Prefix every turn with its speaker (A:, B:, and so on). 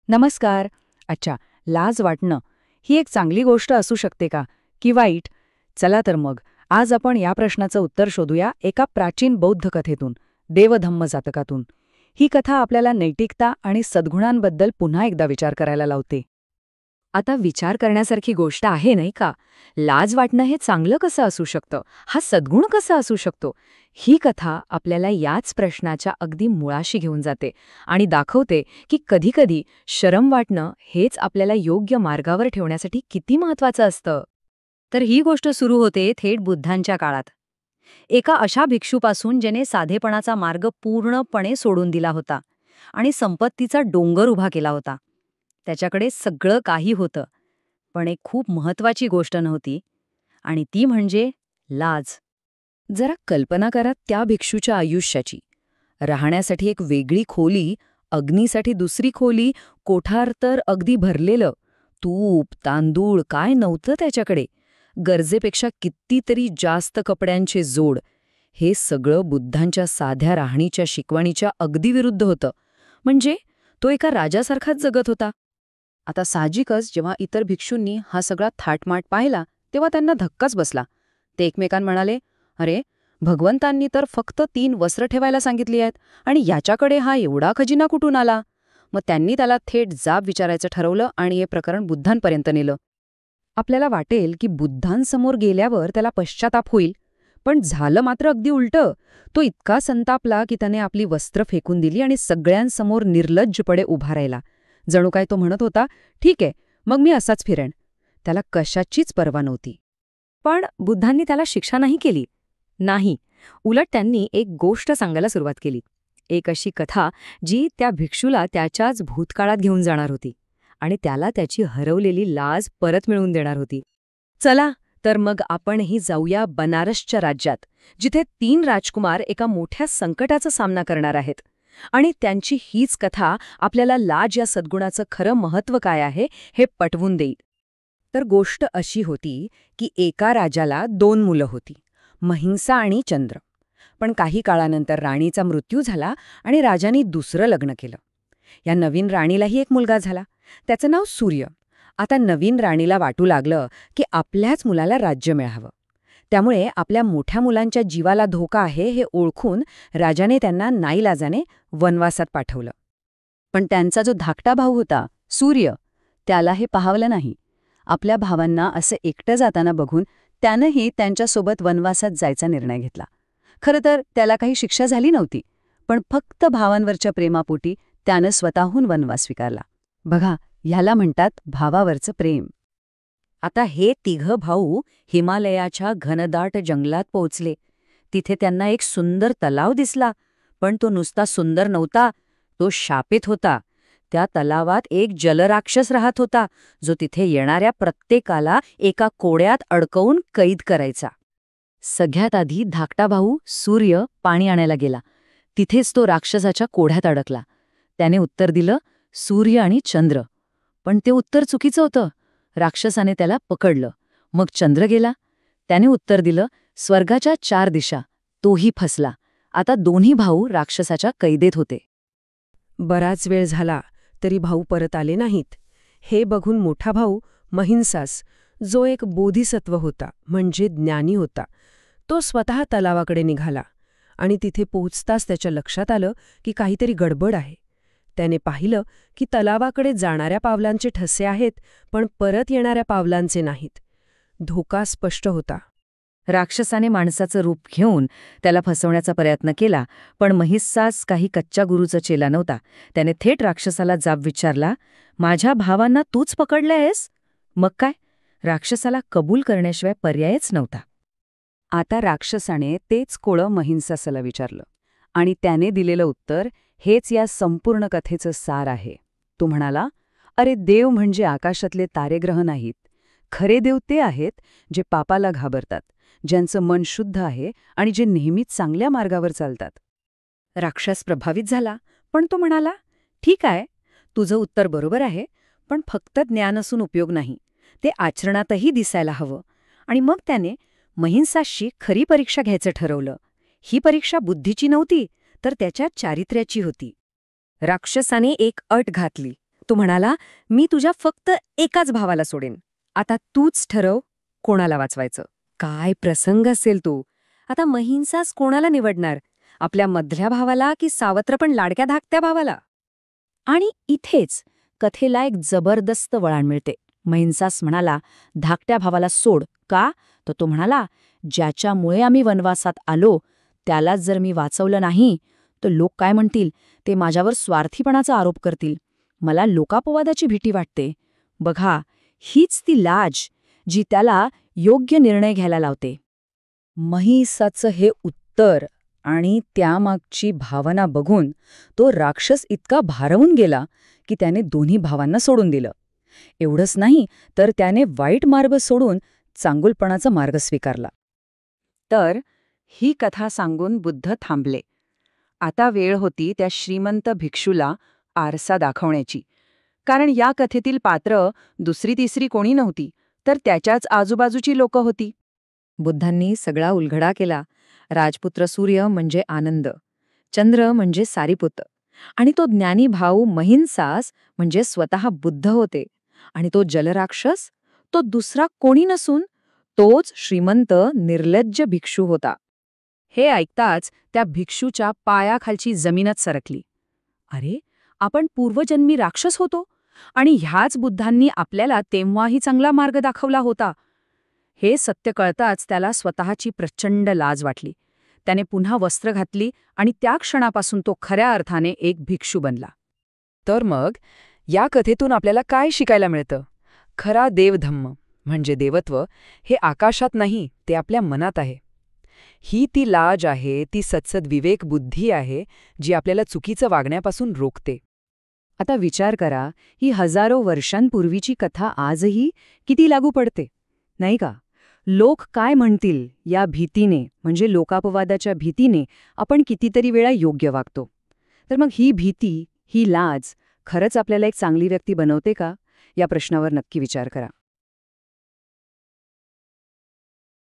A: नमस्कार. अच्छा, लाज वाटणं ही एक चांगली गोष्ट असू शकते का? की वाईट? चला तर मग, आज आपण या प्रश्नाचं उत्तर शोधूया एका प्राचीन बौद्ध कथेतून, देवधम्म जातकातून. ही कथा आपल्याला नैतिकता आणि सद्गुणांबद्दल पुन्हा एकदा विचार करायला लावते.
B: आता विचार करण्यासारखी गोष्ट आहे नाही का? लाज वाटणं हे चांगलं कसं असू शकतं? हा सद्गुण कसा असू शकतो? ही कथा आपल्याला याच प्रश्नाच्या अगदी मुळाशी घेऊन जाते आणि दाखवते की कधीकधी शरम वाटणं हेच आपल्याला योग्य मार्गावर ठेवण्यासाठी किती महत्वाचं असतं. तर ही गोष्ट सुरू होते थेट बुद्धांच्या काळात. एका अशा भिक्षूपासून ज्याने साधेपणाचा मार्ग पूर्णपणे सोडून दिला होता आणि संपत्तीचा डोंगर उभा केला होता. त्याच्याकडे सगळं काही होतं, पण एक खूप महत्वाची गोष्ट नव्हती, आणि ती म्हणजे लाज. जरा कल्पना करा त्या भिक्षूच्या आयुष्याची. राहण्यासाठी एक वेगळी खोली, अग्नीसाठी दुसरी खोली, कोठार तर अगदी भरलेलं. तूप, तांदूळ काय नव्हतं त्याच्याकडे. गरजेपेक्षा कितीतरी जास्त कपड्यांचे जोड. हे सगळं बुद्धांच्या साध्या राहणीच्या शिकवणीच्या अगदी विरुद्ध होतं. म्हणजे तो एका राजासारखाच जगत होता. आता साहजिकच जेव्हा इतर भिक्षूंनी हा सगळा थाटमाट पाहिला तेव्हा त्यांना धक्काच बसला. ते एकमेकांना म्हणाले, अरे, भगवंतांनी तर फक्त 3 वस्त्र ठेवायला सांगितली आहेत आणि याच्याकडे हा एवढा खजिना कुठून आला? मग त्यांनी त्याला थेट जाब विचारायचं ठरवलं आणि हे प्रकरण बुद्धांपर्यंत नेलं. आपल्याला वाटेल की बुद्धांसमोर गेल्यावर त्याला पश्चाताप होईल, पण झालं मात्र अगदी उलटं. तो इतका संतापला की त्याने आपली वस्त्र फेकून दिली आणि सगळ्यांसमोर निर्लज्जपणे उभा राहिला. जणू काय तो म्हणत होता, ठीक आहे, मग मी असाच फिरेन. त्याला कशाचीच पर्वा नव्हती. पण बुद्धांनी त्याला शिक्षा नाही केली. नाही, उलट त्यांनी एक गोष्ट सांगायला सुरुवात केली. एक अशी कथा जी त्या भिक्षूला त्याच्याच भूतकाळात घेऊन जाणार होती आणि त्याला त्याची हरवलेली लाज परत मिळवून देणार होती. चला तर मग आपणही जाऊया बनारसच्या राज्यात, जिथे 3 राजकुमार एका मोठ्या संकटाचा सामना करणार आहेत. आणि त्यांची हीच कथा आपल्याला लाज या सद्गुणाचं खरं महत्त्व काय आहे हे पटवून देईल. तर गोष्ट अशी होती की एका राजाला 2 मुलं होती, महिंसा आणि चंद्र. पण काही काळानंतर राणीचा मृत्यू झाला आणि राजाने दुसरं लग्न केलं. या नवीन राणीलाही एक मुलगा झाला. त्याचं नाव सूर्य. आता नवीन राणीला वाटू लागलं की आपल्याच मुलाला राज्य मिळावं. त्यामुळे आपल्या मोठ्या मुलांच्या जीवाला धोका आहे हे ओळखून राजाने त्यांना नाईलाजाने वनवासात पाठवलं. पण त्यांचा जो धाकटा भाऊ होता, सूर्य, त्याला हे पाहावलं नाही. आपल्या भावांना असं एकटं जाताना बघून त्यानंही त्यांच्यासोबत वनवासात जायचा निर्णय घेतला. खरं तर त्याला काही शिक्षा झाली नव्हती, पण फक्त भावांवरच्या प्रेमापोटी त्यानं स्वतःहून वनवास स्वीकारला. बघा, ह्याला म्हणतात भावावरचं प्रेम. आता हे 3 भाऊ हिमालयाच्या घनदाट जंगलात पोहोचले. तिथे त्यांना एक सुंदर तलाव दिसला, पण तो नुसता सुंदर नव्हता, तो शापित होता. त्या तलावात एक जलराक्षस राहत होता, जो तिथे येणाऱ्या प्रत्येकाला एका कोड्यात अडकवून कैद करायचा. सगळ्यात आधी धाकटा भाऊ सूर्य पाणी आणायला गेला. तिथेच तो राक्षसाच्या कोढ्यात अडकला. त्याने उत्तर दिलं, सूर्य आणि चंद्र. पण ते उत्तर चुकीचं होतं. राक्षसाने त्याला पकडलं. मग चंद्र गेला. त्याने उत्तर दिलं, स्वर्गाच्या 4 दिशा. तोही फसला. आता दोन्ही भाऊ राक्षसाच्या कैदेत होते.
C: बराच वेळ झाला तरी भाऊ परत आले नाहीत. हे बघून मोठा भाऊ महिंसास, जो एक बोधिसत्व होता, म्हणजे ज्ञानी होता, तो स्वतः तलावाकडे निघाला आणि तिथे पोहोचताच त्याच्या लक्षात आलं की काहीतरी गडबड आहे. त्याने पाहिलं की तलावाकडे जाणाऱ्या पावलांचे ठसे आहेत, पण परत येणाऱ्या पावलांचे नाहीत. धोका स्पष्ट होता.
B: राक्षसाने माणसाचं रूप घेऊन त्याला फसवण्याचा प्रयत्न केला, पण महिंसास काही कच्च्या गुरूचा चेला नव्हता. त्याने थेट राक्षसाला जाब विचारला, माझ्या भावांना तूच पकडलंयस? मग काय, राक्षसाला कबूल करण्याशिवाय पर्यायच नव्हता. आता राक्षसाने तेच कोळं महिंसासला विचारलं आणि त्याने दिलेलं उत्तर हेच या संपूर्ण कथेचं सार आहे. तो म्हणाला, अरे, देव म्हणजे आकाशातले तारेग्रह नाहीत. खरे देव ते आहेत जे पापाला घाबरतात, ज्यांचं मन शुद्ध आहे आणि जे नेहमीच चांगल्या मार्गावर चालतात. राक्षस प्रभावित झाला, पण तो म्हणाला, ठीक आहे, तुझं उत्तर बरोबर आहे, पण फक्त ज्ञान असून उपयोग नाही, ते आचरणातही दिसायला हवं. आणि मग त्याने महिंसाशी खरी परीक्षा घ्यायचं ठरवलं. ही परीक्षा बुद्धीची नव्हती, तर त्याच्या चारित्र्याची होती. राक्षसाने एक अट घातली, तो म्हणाला, मी तुझ्या फक्त एकाच भावाला सोडेन. आता तूच ठरव कोणाला वाचवायचं. काय प्रसंग असेल तो. आता महिंसास कोणाला निवडणार? आपल्या मधल्या भावाला की सावत्र पण लाडक्या धाकट्या भावाला?
A: आणि इथेच कथेला एक जबरदस्त वळण मिळते. महिंसास म्हणाला, धाकट्या भावाला सोड. का? तर तो म्हणाला, ज्याच्यामुळे आम्ही वनवासात आलो त्यालाच जर मी वाचवलं नाही तर लोक काय म्हणतील, ते माझ्यावर स्वार्थीपणाचा आरोप करतील. मला लोकापवादाची भीती वाटते. बघा, हीच ती लाज जी त्याला योग्य निर्णय घ्यायला लावते. महिसाचं हे उत्तर आणि त्यामागची भावना बघून तो राक्षस इतका भारावून गेला की त्याने दोन्ही भावांना सोडून दिलं. एवढंच नाही तर त्याने वाईट मार्ग सोडून चांगुलपणाचा मार्ग स्वीकारला. तर ही कथा सांगून बुद्ध थांबले. आता वेळ होती त्या श्रीमंत भिक्षूला आरसा दाखवण्याची. कारण या कथेतील पात्र दुसरी तिसरी कोणी नव्हती, तर त्याच्याच आजूबाजूची लोकं होती.
B: बुद्धांनी सगळा उलगडा केला. राजपुत्र सूर्य म्हणजे आनंद, चंद्र म्हणजे सारीपुत, आणि तो ज्ञानी भाऊ महिंसास म्हणजे स्वतः बुद्ध होते, आणि तो जलराक्षस तो दुसरा कोणी नसून तोच श्रीमंत निर्लज्ज भिक्षू होता.
A: हे ऐकताच त्या भिक्षूच्या पायाखालची जमीनच सरकली. अरे, आपण पूर्वजन्मी राक्षस होतो आणि ह्याच बुद्धांनी आपल्याला तेव्हाही चांगला मार्ग दाखवला होता. हे सत्य कळताच त्याला स्वतःची प्रचंड लाज वाटली. त्याने पुन्हा वस्त्र घातली आणि त्या क्षणापासून तो खऱ्या अर्थाने एक भिक्षू बनला. तर मग या कथेतून आपल्याला काय शिकायला मिळतं? खरा देवधम्म म्हणजे देवत्व हे आकाशात नाही, ते आपल्या मनात आहे. ही ती लाज आहे, ती सत्सद विवेक बुद्धी आहे जी आपल्याला चुकीचं वागण्यापासून रोखते. आता विचार करा, ही हजारो वर्षांपूर्वीची कथा आजही किती लागू पडते, नाही का? लोक काय म्हणतील या भीतीने, म्हणजे लोकापवादाच्या भीतीने आपण कितीतरी वेळा योग्य वागतो. तर मग ही भीती, ही लाज खरंच आपल्याला एक चांगली व्यक्ती बनवते का? या प्रश्नावर नक्की विचार करा.